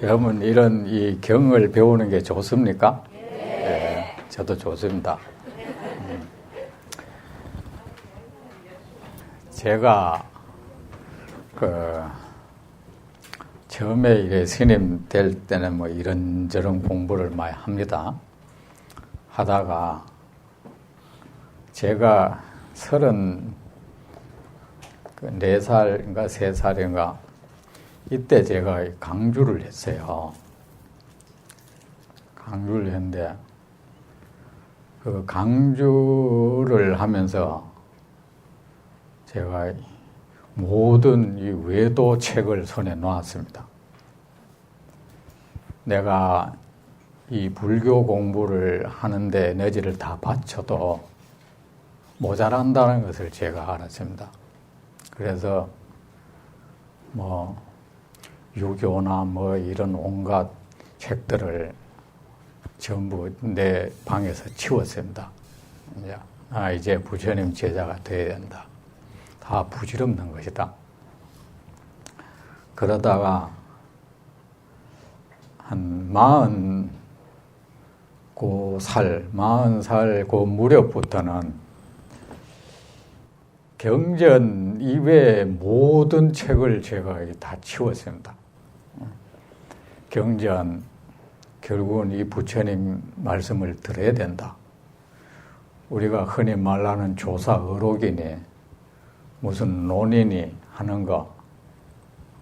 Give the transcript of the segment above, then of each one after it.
여러분, 이런 이 경을 배우는 게 좋습니까? 네, 저도 좋습니다. 제가 처음에 이래 스님 될 때는 뭐 이런저런 공부를 많이 합니다. 하다가 제가 34살인가 3살인가 이때 제가 강주를 했어요. 강주를 했는데 그 강주를 하면서 제가 모든 이 외도 책을 손에 놓았습니다. 내가 이 불교 공부를 하는데 에너지를 다 바쳐도 모자란다는 것을 제가 알았습니다. 그래서 유교나 이런 온갖 책들을 전부 내 방에서 치웠습니다. 이제 부처님 제자가 되어야 된다. 다 부질없는 것이다. 그러다가 한 40살 그 무렵부터는 경전 이외의 모든 책을 제가 다 치웠습니다. 경전, 결국은 이 부처님 말씀을 들어야 된다. 우리가 흔히 말하는 조사의록이니 무슨 논이니 하는 거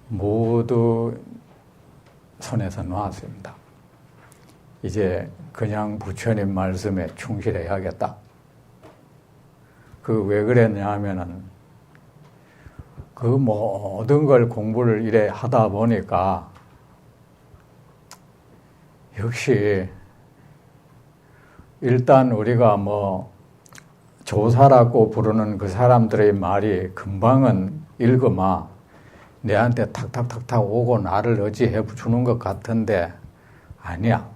모두 손에서 놓았습니다. 이제 그냥 부처님 말씀에 충실해야겠다. 왜 그랬냐 하면은 그 모든 걸 공부를 이래 하다 보니까 역시 일단 우리가 조사라고 부르는 그 사람들의 말이 금방은 읽으마 내한테 탁탁탁탁 오고 나를 어찌해 주는 것 같은데 아니야.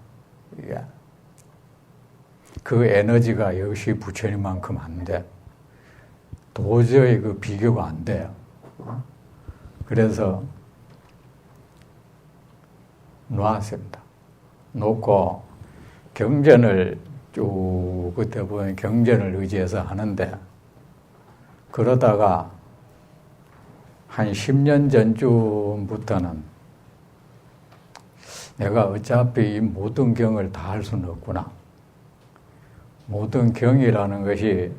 그 에너지가 역시 부처님만큼 안 돼. 도저히 그 비교가 안 돼요. 그래서 놓았습니다. 놓고 경전을 쭉 그때 보면 경전을 의지해서 하는데 그러다가 한 10년 전쯤부터는 내가 어차피 이 모든 경을 다 할 수는 없구나. 모든 경이라는 것이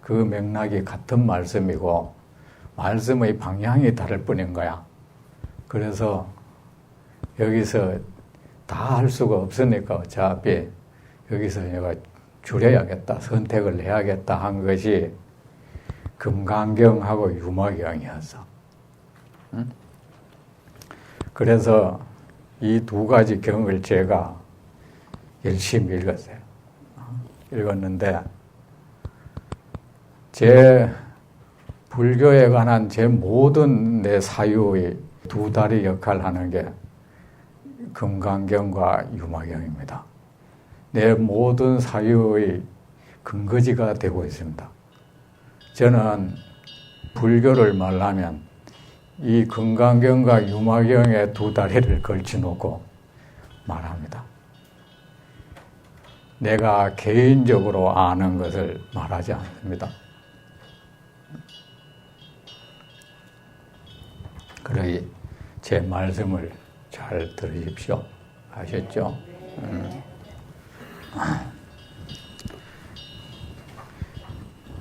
그 맥락이 같은 말씀이고 말씀의 방향이 다를 뿐인 거야. 그래서 여기서 다 할 수가 없으니까 어차피 여기서 내가 줄여야겠다, 선택을 해야겠다 한 것이 금강경하고 유마경이었어. 응? 그래서 이 두 가지 경을 제가 열심히 읽었어요. 읽었는데 제 불교에 관한 제 모든 내 사유의 두 다리 역할을 하는 게 금강경과 유마경입니다. 내 모든 사유의 근거지가 되고 있습니다. 저는 불교를 말하면 이 금강경과 유마경의 두 다리를 걸쳐놓고 말합니다. 내가 개인적으로 아는 것을 말하지 않습니다. 그러니 제 말씀을 잘 들으십시오. 아셨죠?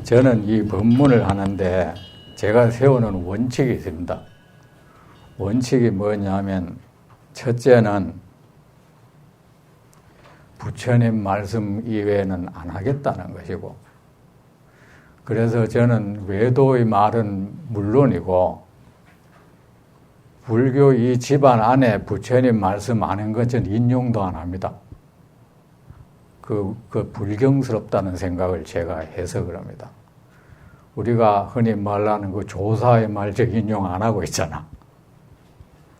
저는 이 법문을 하는데 제가 세우는 원칙이 있습니다. 원칙이 뭐냐면 첫째는 부처님 말씀 이외에는 안 하겠다는 것이고 그래서 저는 외도의 말은 물론이고 불교 이 집안 안에 부처님 말씀 아는 것은 인용도 안 합니다. 그 불경스럽다는 생각을 제가 해서 그럽니다. 우리가 흔히 말하는 그 조사의 말적 인용 안 하고 있잖아.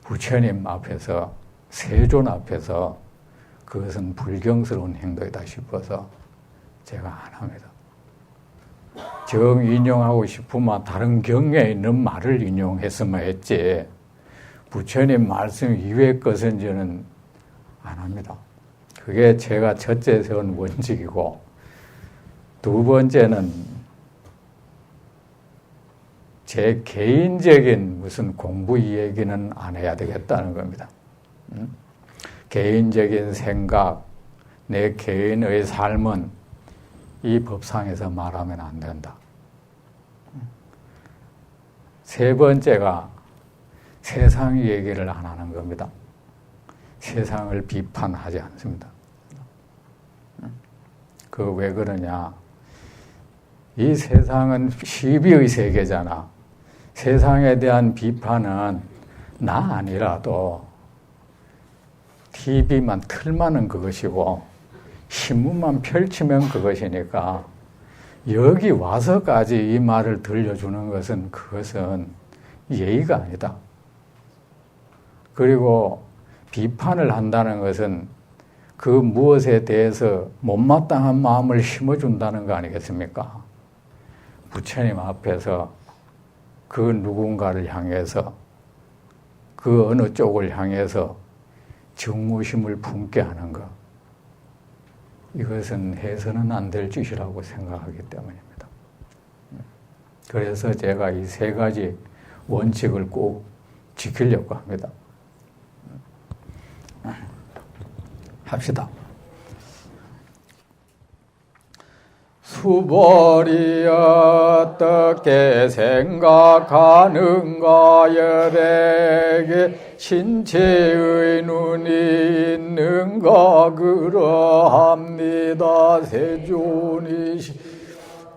부처님 앞에서, 세존 앞에서 그것은 불경스러운 행동이다 싶어서 제가 안 합니다. 정 인용하고 싶으면 다른 경에 있는 말을 인용했으면 했지 부처님 말씀 이외의 것은 저는 안 합니다. 그게 제가 첫째 세운 원칙이고, 두 번째는 제 개인적인 무슨 공부 이야기는 안 해야 되겠다는 겁니다. 개인적인 생각, 내 개인의 삶은 이 법상에서 말하면 안 된다. 세 번째가 세상 얘기를 안 하는 겁니다. 세상을 비판하지 않습니다. 그 왜 그러냐? 이 세상은 시비의 세계잖아. 세상에 대한 비판은 나 아니라도 TV만 틀만은 그것이고 신문만 펼치면 그것이니까 여기 와서까지 이 말을 들려주는 것은 그것은 예의가 아니다. 그리고 비판을 한다는 것은 그 무엇에 대해서 못마땅한 마음을 심어준다는 거 아니겠습니까? 부처님 앞에서 그 누군가를 향해서 그 어느 쪽을 향해서 정무심을 품게 하는 것, 이것은 해서는 안 될 짓이라고 생각하기 때문입니다. 그래서 제가 이 세 가지 원칙을 꼭 지키려고 합니다. 합시다. 수벌이 어떻게 생각하는가 열에게 신체의 눈이 있는가 그러합니다. 세존이시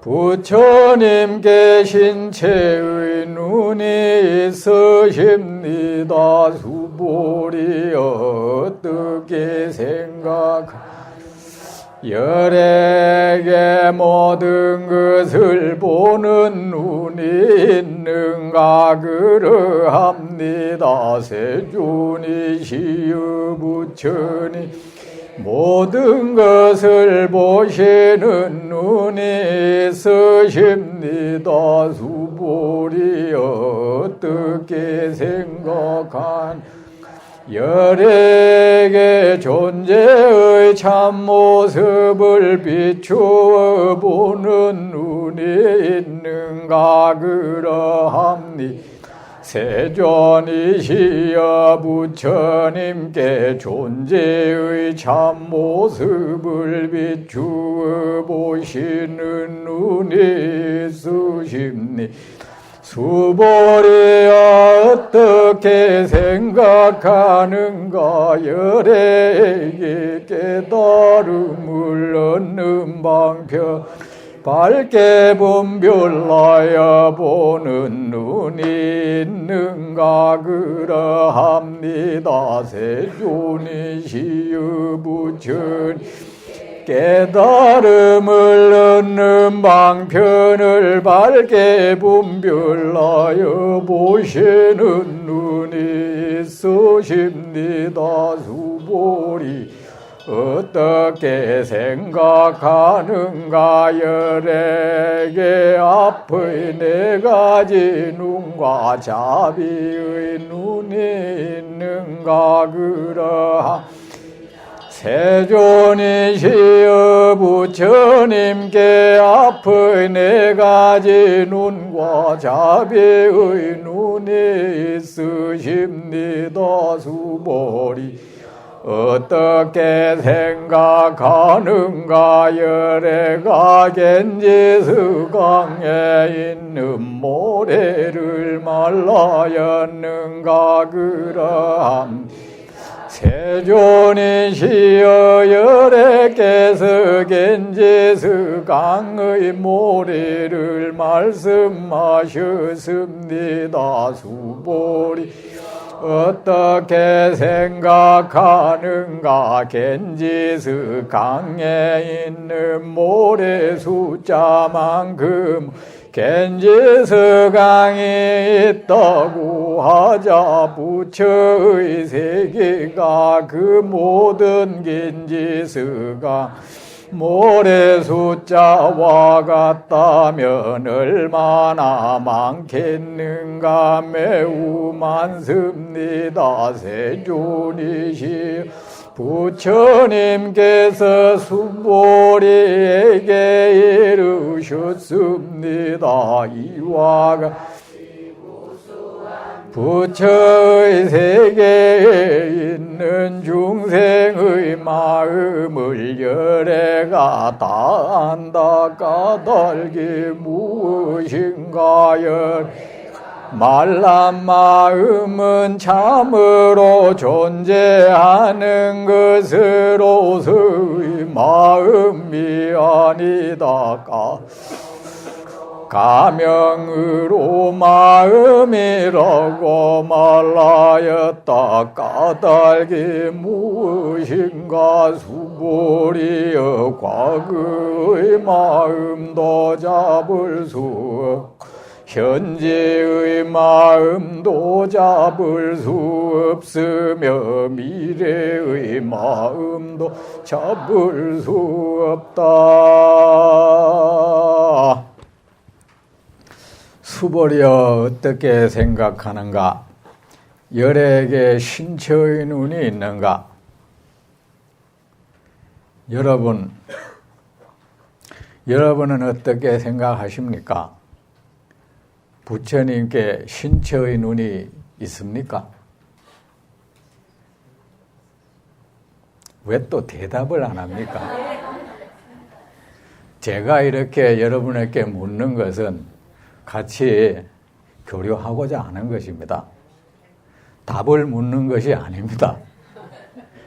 부처님께 신체의 눈이 있으십니다. 수벌이 어떻게 생각하는가 열에게 모든 것을 보는 눈이 있는가 그러합니다. 세존이시여 부처님 모든 것을 보시는 눈이 있으십니다. 수벌이 어떻게 생각한 열에게 존재의 참모습을 비추어 보는 눈이 있는가 그러합니다. 세존이시여 부처님께 존재의 참모습을 비추어 보시는 눈이 있으십니다. 수벌이 어떻게 생각하는가 열에게 깨달음을 얻는 방편 밝게 분별하여 보는 눈이 있는가 그러합니다. 세존이시여 부처님 깨달음을 얻는 방편을 밝게 분별하여 보시는 눈이 있으십니다. 수벌이 어떻게 생각하는가 열에게 앞의 네 가지 눈과 자비의 눈이 있는가 그러하 세존이시여 부처님께 앞의 네 가지 눈과 자비의 눈이 있으십니다. 수벌이 어떻게 생각하는가 열애가 겐지스강에 있는 모래를 말라였는가 그러함 세존이시여 열애께서 겐지스강의 모래를 말씀하셨습니다. 수벌이 어떻게 생각하는가 겐지스 강에 있는 모래 숫자만큼 겐지스 강이 있다고 하자 부처의 세계가 그 모든 겐지스 강 모래 숫자와 같다면 얼마나 많겠는가. 매우 많습니다. 세존이시 부처님께서 수보리에게 이르셨습니다. 이와 같이 부처의 세계에 있는 중생의 마음을 열애가 다 안다. 까닭이 무엇인가요? 말란 마음은 참으로 존재하는 것으로서의 마음이 아니다. 가명으로 마음이라고 말하였다. 까닭이 무엇인가. 수보리여 과거의 마음도 잡을 수 없고 현재의 마음도 잡을 수 없으며 미래의 마음도 잡을 수 없다. 수보리여 어떻게 생각하는가? 열에게 신처의 눈이 있는가? 여러분은 어떻게 생각하십니까? 부처님께 신처의 눈이 있습니까? 왜 또 대답을 안 합니까? 제가 이렇게 여러분에게 묻는 것은 같이 교류하고자 하는 것입니다. 답을 묻는 것이 아닙니다.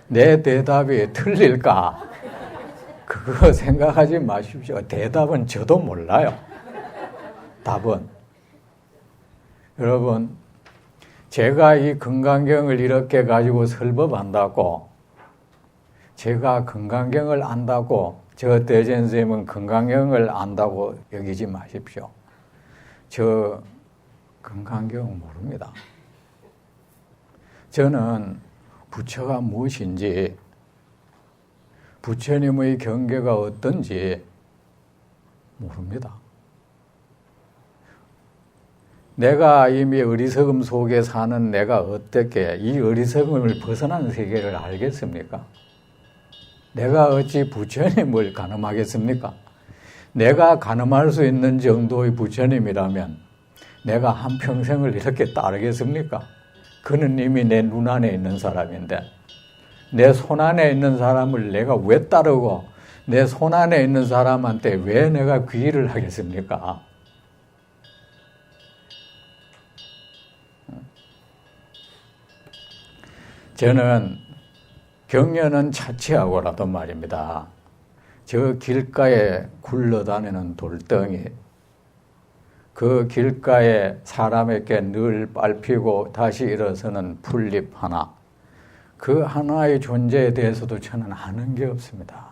내 대답이 틀릴까? 그거 생각하지 마십시오. 대답은 저도 몰라요. 답은. 여러분, 제가 이 금강경을 이렇게 가지고 설법한다고, 제가 금강경을 안다고, 저 대전 선생님은 금강경을 안다고 여기지 마십시오. 저 금강경은 모릅니다. 저는 부처가 무엇인지, 부처님의 경계가 어떤지 모릅니다. 내가 이미 어리석음 속에 사는 내가 어떻게 이 어리석음을 벗어난 세계를 알겠습니까? 내가 어찌 부처님을 가늠하겠습니까? 내가 가늠할 수 있는 정도의 부처님이라면 내가 한평생을 이렇게 따르겠습니까? 그는 이미 내 눈안에 있는 사람인데 내 손안에 있는 사람을 내가 왜 따르고 내 손안에 있는 사람한테 왜 내가 귀의를 하겠습니까? 저는 경련은 차치하고라도 말입니다. 저 길가에 굴러다니는 돌덩이, 그 길가에 사람에게 늘 밟히고 다시 일어서는 풀잎 하나, 그 하나의 존재에 대해서도 저는 아는 게 없습니다.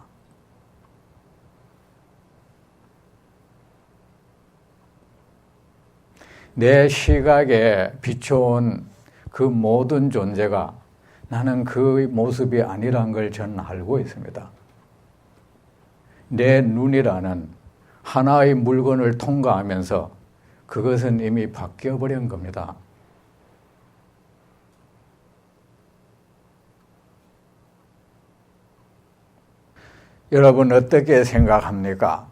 내 시각에 비춰온 그 모든 존재가 나는 그 모습이 아니란 걸 저는 알고 있습니다. 내 눈이라는 하나의 물건을 통과하면서 그것은 이미 바뀌어버린 겁니다. 여러분 어떻게 생각합니까?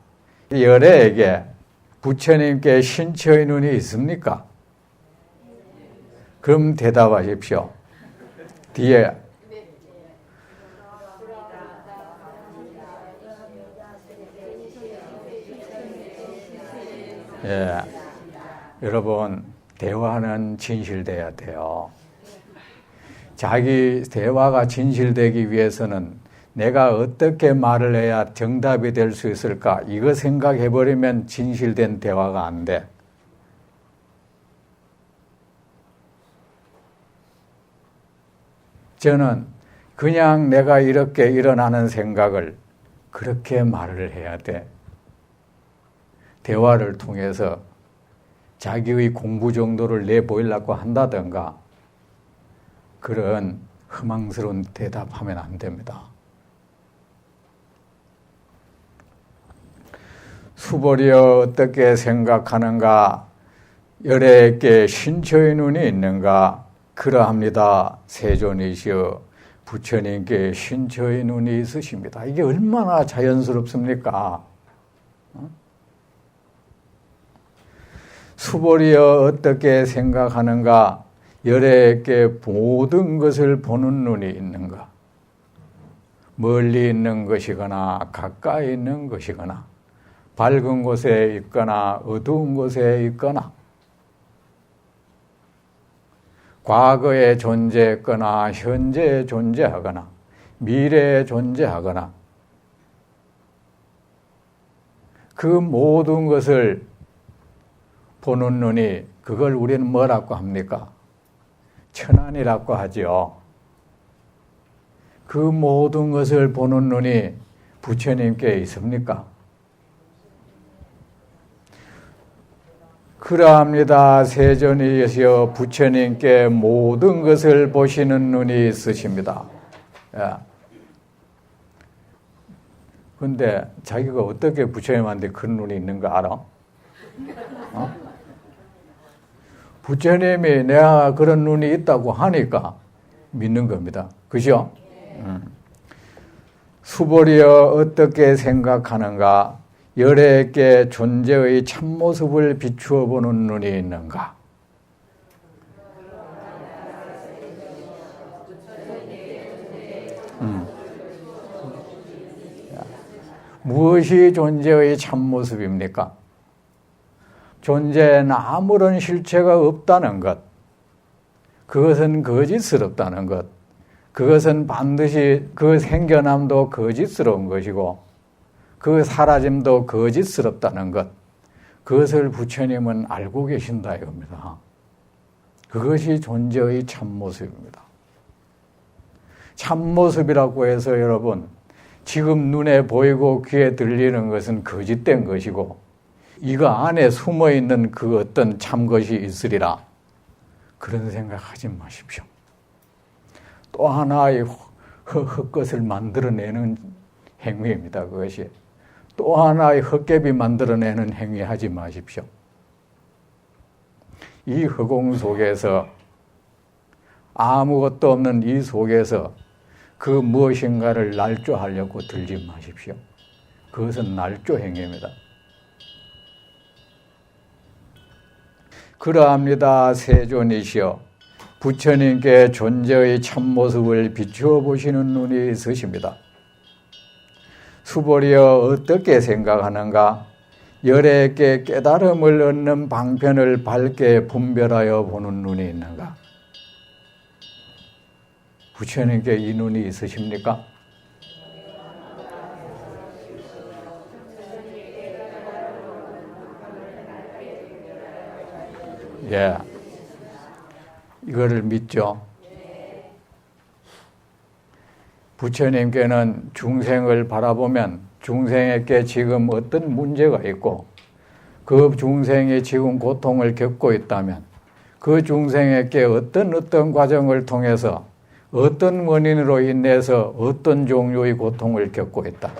열애에게 부처님께 신처의 눈이 있습니까? 그럼 대답하십시오. 뒤에 여러분 대화는 진실돼야 돼요. 자기 대화가 진실되기 위해서는 내가 어떻게 말을 해야 정답이 될 수 있을까? 이거 생각해버리면 진실된 대화가 안 돼. 저는 그냥 내가 이렇게 일어나는 생각을 그렇게 말을 해야 돼. 대화를 통해서 자기의 공부 정도를 내보이려고 한다든가 그런 허망스러운 대답하면 안 됩니다. 수보리여 어떻게 생각하는가? 열애께 신처의 눈이 있는가? 그러합니다. 세존이시여 부처님께 신처의 눈이 있으십니다. 이게 얼마나 자연스럽습니까? 수보리여 어떻게 생각하는가? 열애께 모든 것을 보는 눈이 있는가? 멀리 있는 것이거나 가까이 있는 것이거나 밝은 곳에 있거나 어두운 곳에 있거나 과거에 존재했거나 현재에 존재하거나 미래에 존재하거나 그 모든 것을 보는 눈이 그걸 우리는 뭐라고 합니까? 천안이라고 하죠. 그 모든 것을 보는 눈이 부처님께 있습니까? 그러합니다. 세존이시여 부처님께 모든 것을 보시는 눈이 있으십니다. 그런데 자기가 어떻게 부처님한테 그런 눈이 있는 거 알아? 부처님이 내가 그런 눈이 있다고 하니까 믿는 겁니다. 그죠? 수보리여 어떻게 생각하는가? 열애께 존재의 참모습을 비추어 보는 눈이 있는가? 무엇이 존재의 참모습입니까? 존재에는 아무런 실체가 없다는 것, 그것은 거짓스럽다는 것, 그것은 반드시 그 생겨남도 거짓스러운 것이고 그 사라짐도 거짓스럽다는 것, 그것을 부처님은 알고 계신다 이겁니다. 그것이 존재의 참모습입니다. 참모습이라고 해서 여러분 지금 눈에 보이고 귀에 들리는 것은 거짓된 것이고 이거 안에 숨어있는 그 어떤 참것이 있으리라 그런 생각하지 마십시오. 또 하나의 헛것을 만들어내는 행위입니다. 그것이 또 하나의 헛개비 만들어내는 행위 하지 마십시오. 이 허공 속에서 아무것도 없는 이 속에서 그 무엇인가를 날조하려고 들지 마십시오. 그것은 날조 행위입니다. 그러합니다. 세존이시여 부처님께 존재의 참모습을 비추어 보시는 눈이 있으십니다. 수보리여 어떻게 생각하는가? 열애께 깨달음을 얻는 방편을 밝게 분별하여 보는 눈이 있는가? 부처님께 이 눈이 있으십니까? 예, 이거를 믿죠. 부처님께는 중생을 바라보면 중생에게 지금 어떤 문제가 있고 그 중생이 지금 고통을 겪고 있다면 그 중생에게 어떤 과정을 통해서 어떤 원인으로 인해서 어떤 종류의 고통을 겪고 있다.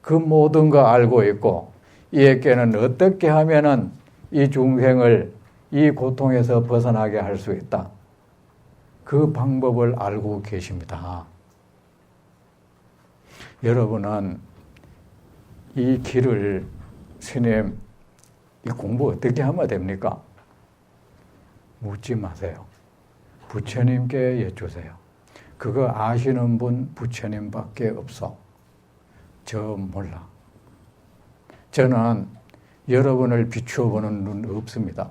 그 모든 거 알고 있고 이에게는 어떻게 하면은 이 중생을 이 고통에서 벗어나게 할 수 있다. 그 방법을 알고 계십니다. 여러분은 이 길을 스님 이 공부 어떻게 하면 됩니까? 묻지 마세요. 부처님께 여쭈세요. 그거 아시는 분 부처님밖에 없어. 저 몰라. 저는 여러분을 비추어 보는 눈 없습니다.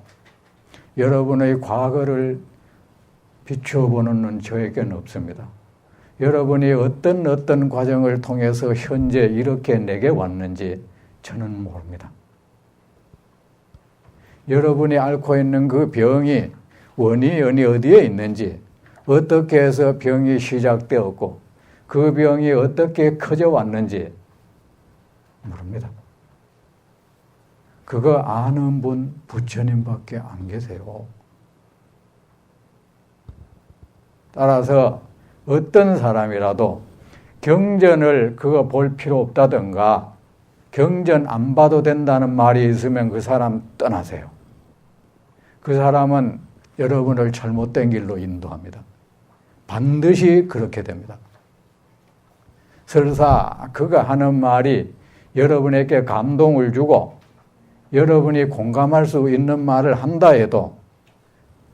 여러분의 과거를 비추어 보는 눈 저에게는 없습니다. 여러분이 어떤 과정을 통해서 현재 이렇게 내게 왔는지 저는 모릅니다. 여러분이 앓고 있는 그 병이 원인이 어디에 있는지, 어떻게 해서 병이 시작되었고 그 병이 어떻게 커져 왔는지 모릅니다. 그거 아는 분 부처님밖에 안 계세요. 따라서 어떤 사람이라도 경전을 그거 볼 필요 없다든가 경전 안 봐도 된다는 말이 있으면 그 사람 떠나세요. 그 사람은 여러분을 잘못된 길로 인도합니다. 반드시 그렇게 됩니다. 설사 그가 하는 말이 여러분에게 감동을 주고 여러분이 공감할 수 있는 말을 한다 해도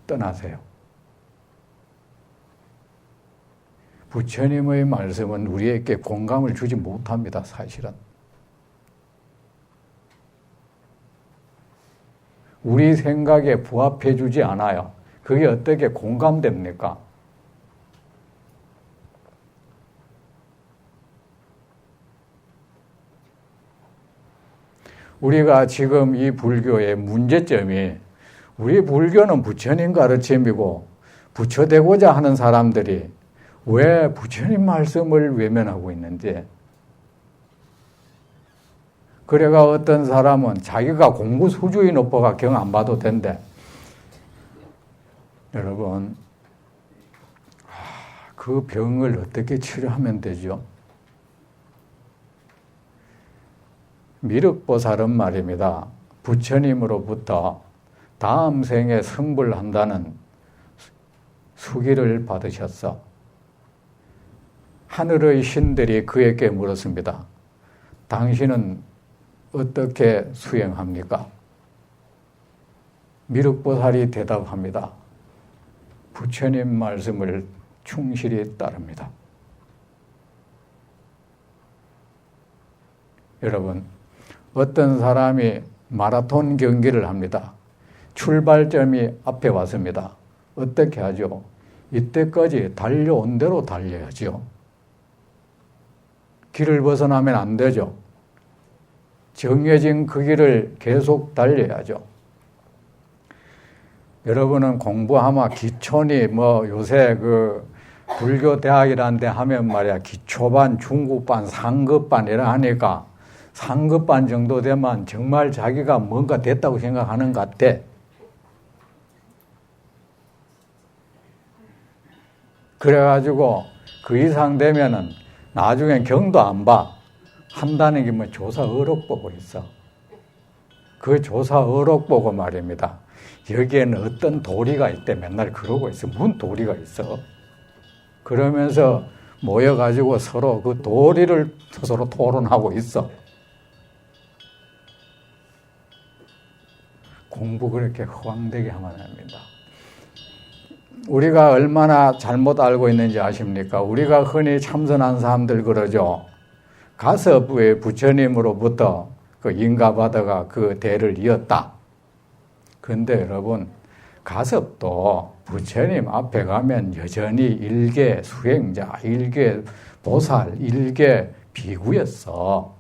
떠나세요. 부처님의 말씀은 우리에게 공감을 주지 못합니다, 사실은. 우리 생각에 부합해 주지 않아요. 그게 어떻게 공감됩니까? 우리가 지금 이 불교의 문제점이 우리 불교는 부처님 가르침이고 부처되고자 하는 사람들이 왜 부처님 말씀을 외면하고 있는지. 그래가 어떤 사람은 자기가 공부 수준이 높아가 경 안 봐도 된대. 여러분, 그 병을 어떻게 치료하면 되죠? 미륵보살은 말입니다. 부처님으로부터 다음 생에 성불한다는 수기를 받으셨어. 하늘의 신들이 그에게 물었습니다. 당신은 어떻게 수행합니까? 미륵보살이 대답합니다. 부처님 말씀을 충실히 따릅니다. 여러분, 어떤 사람이 마라톤 경기를 합니다. 출발점이 앞에 왔습니다. 어떻게 하죠? 이때까지 달려온 대로 달려야죠. 길을 벗어나면 안 되죠. 정해진 그 길을 계속 달려야죠. 여러분은 공부하면 기초니 요새 그 불교 대학이라는 데 하면 말이야 기초반, 중급반, 상급반 이라 하니까 상급반 정도 되면 정말 자기가 뭔가 됐다고 생각하는 것 같아. 그래가지고 그 이상 되면은 나중엔 경도 안 봐. 한다는 게 조사 어록 보고 있어. 그 조사 어록 보고 말입니다. 여기에는 어떤 도리가 있대. 맨날 그러고 있어. 무슨 도리가 있어. 그러면서 모여가지고 서로 그 도리를 서로 토론하고 있어. 공부 그렇게 허황되게 하면 안 됩니다. 우리가 얼마나 잘못 알고 있는지 아십니까? 우리가 흔히 참선한 사람들 그러죠. 가섭의 부처님으로부터 그 인가받아가 그 대를 이었다. 그런데 여러분, 가섭도 부처님 앞에 가면 여전히 일개 수행자, 일개 보살, 일개 비구였어.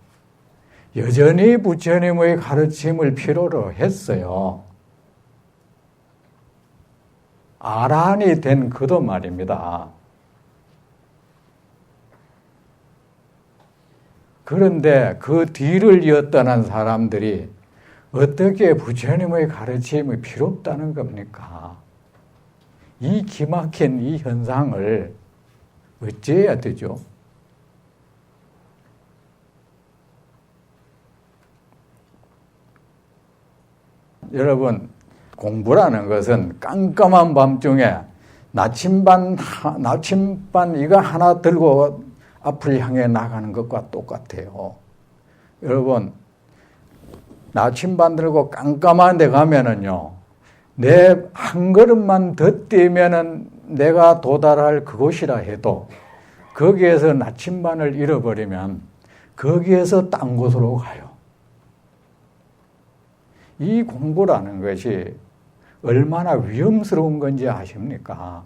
여전히 부처님의 가르침을 필요로 했어요. 아란이 된 그도 말입니다. 그런데 그 뒤를 이었다는 사람들이 어떻게 부처님의 가르침이 필요 없다는 겁니까? 이 기막힌 이 현상을 어찌해야 되죠? 여러분, 공부라는 것은 깜깜한 밤중에 나침반 이거 하나 들고 앞을 향해 나가는 것과 똑같아요. 여러분, 나침반 들고 깜깜한 데 가면은요, 내 한 걸음만 더 뛰면은 내가 도달할 그곳이라 해도 거기에서 나침반을 잃어버리면 거기에서 딴 곳으로 가요. 이 공부라는 것이 얼마나 위험스러운 건지 아십니까?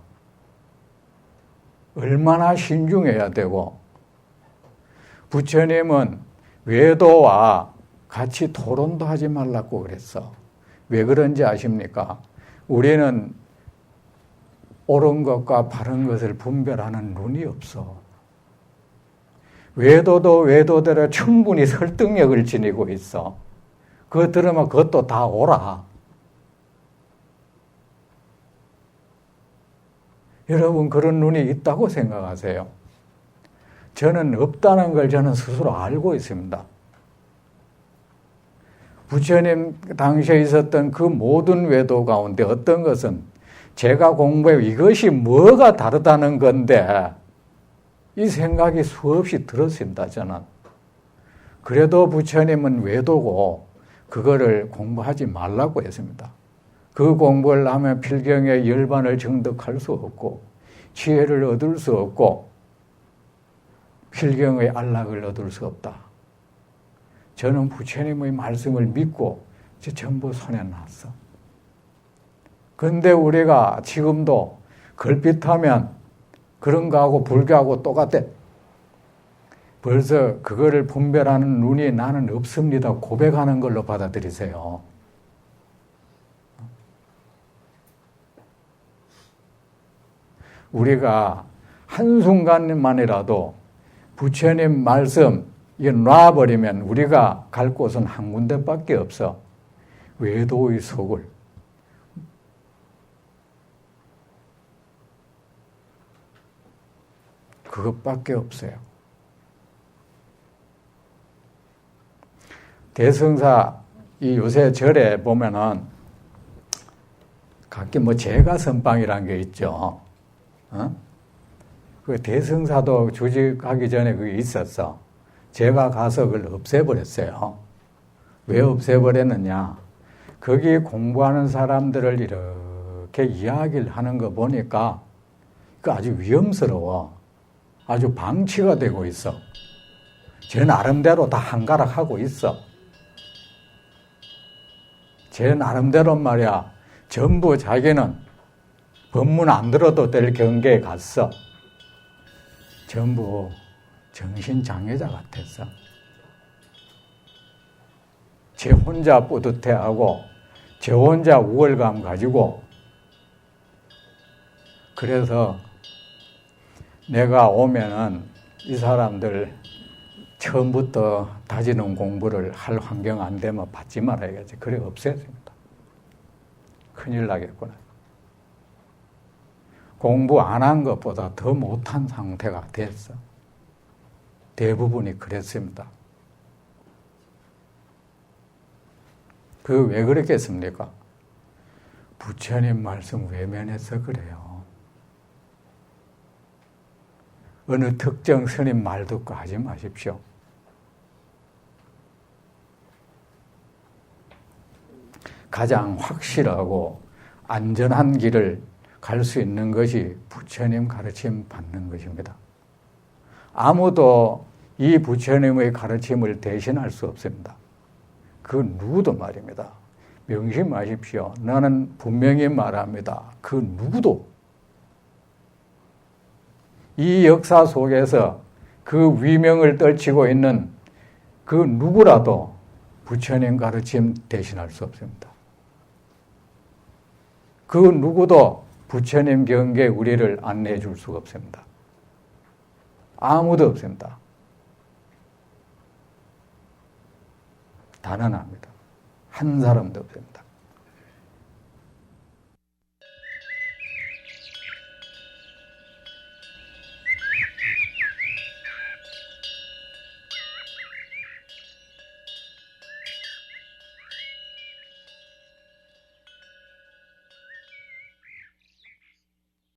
얼마나 신중해야 되고, 부처님은 외도와 같이 토론도 하지 말라고 그랬어. 왜 그런지 아십니까? 우리는 옳은 것과 바른 것을 분별하는 눈이 없어. 외도도 외도대로 충분히 설득력을 지니고 있어. 그거 들으면 그것도 다 옳아. 여러분, 그런 눈이 있다고 생각하세요? 저는 없다는 걸 저는 스스로 알고 있습니다. 부처님 당시에 있었던 그 모든 외도 가운데 어떤 것은 제가 공부해 이것이 뭐가 다르다는 건데 이 생각이 수없이 들었습니다. 저는. 그래도 부처님은 외도고 그거를 공부하지 말라고 했습니다. 그 공부를 하면 필경의 열반을 정득할 수 없고 지혜를 얻을 수 없고 필경의 안락을 얻을 수 없다. 저는 부처님의 말씀을 믿고 전부 손에 놨어. 그런데 우리가 지금도 걸핏하면 그런 거하고 불교하고 똑같아. 벌써 그거를 분별하는 눈이 나는 없습니다. 고백하는 걸로 받아들이세요. 우리가 한순간만이라도 부처님 말씀 이게 놔버리면 우리가 갈 곳은 한 군데밖에 없어. 외도의 속을. 그것밖에 없어요. 대승사 이 요새 절에 보면은 각기 뭐 제가 선방이라는 게 있죠. 그 대승사도 조직하기 전에 그게 있었어. 제가 가서 그걸 없애버렸어요. 왜 없애버렸느냐? 거기 공부하는 사람들을 이렇게 이야기를 하는 거 보니까 그 아주 위험스러워. 아주 방치가 되고 있어. 제 나름대로 다 한가락 하고 있어. 제 나름대로 말이야. 전부 자기는 법문 안 들어도 될 경계에 갔어. 전부 정신장애자 같았어. 제 혼자 뿌듯해하고 제 혼자 우월감 가지고 그래서 내가 오면은 이 사람들 처음부터 다지는 공부를 할 환경 안 되면 받지 말아야겠지. 그래 없애집니다. 큰일 나겠구나. 공부 안 한 것보다 더 못한 상태가 됐어. 대부분이 그랬습니다. 그 왜 그랬겠습니까? 부처님 말씀 외면해서 그래요. 어느 특정 스님 말 듣고 하지 마십시오. 가장 확실하고 안전한 길을 갈 수 있는 것이 부처님 가르침 받는 것입니다. 아무도 이 부처님의 가르침을 대신할 수 없습니다. 그 누구도 말입니다. 명심하십시오. 나는 분명히 말합니다. 그 누구도 이 역사 속에서 그 위명을 떨치고 있는 그 누구라도 부처님 가르침 대신할 수 없습니다. 그 누구도 부처님 경계에 우리를 안내해 줄 수가 없습니다. 아무도 없습니다. 단언합니다. 한 사람도 없습니다.